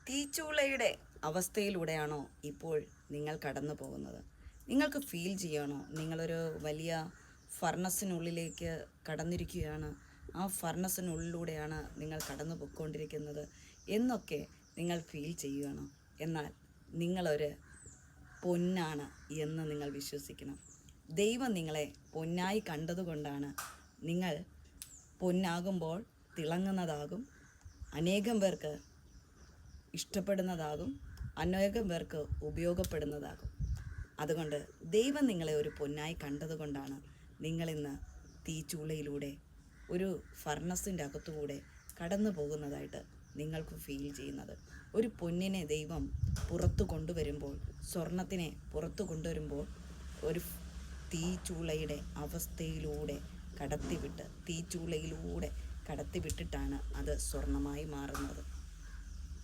തീച്ചൂളയുടെ അവസ്ഥയിലൂടെയാണോ ഇപ്പോൾ നിങ്ങൾ കടന്നു പോകുന്നത്? നിങ്ങൾക്ക് ഫീൽ ചെയ്യണോ നിങ്ങളൊരു വലിയ ഫർണസിനുള്ളിലേക്ക് കടന്നിരിക്കുകയാണ്, ആ ഫർണസിനുള്ളിലൂടെയാണ് നിങ്ങൾ കടന്നു പോയിക്കൊണ്ടിരിക്കുന്നത് എന്നൊക്കെ നിങ്ങൾ ഫീൽ ചെയ്യുകയാണോ? എന്നാൽ നിങ്ങളൊരു പൊന്നാണ് എന്ന് നിങ്ങൾ വിശ്വസിക്കണം. ദൈവം നിങ്ങളെ പൊന്നായി കണ്ടതുകൊണ്ടാണ് നിങ്ങൾ പൊന്നാകുമ്പോൾ തിളങ്ങുന്നതാകും, അനേകം പേർക്ക് ഇഷ്ടപ്പെടുന്നതാകും, അനേകം പേർക്ക് ഉപയോഗപ്പെടുന്നതാകും. അതുകൊണ്ട് ദൈവം നിങ്ങളെ ഒരു പൊന്നായി കണ്ടതുകൊണ്ടാണ് നിങ്ങളിന്ന് തീച്ചൂളയിലൂടെ ഒരു ഫർണസിൻ്റെ അകത്തുകൂടെ കടന്നു പോകുന്നതായിട്ട് നിങ്ങൾക്ക് ഫീൽ ചെയ്യുന്നത്. ഒരു പൊന്നിനെ ദൈവം പുറത്തു കൊണ്ടുവരുമ്പോൾ, സ്വർണത്തിനെ പുറത്തു കൊണ്ടുവരുമ്പോൾ ഒരു തീച്ചൂളയുടെ അവസ്ഥയിലൂടെ കടത്തിവിട്ടിട്ടാണ് അത് സ്വർണമായി മാറുന്നത്.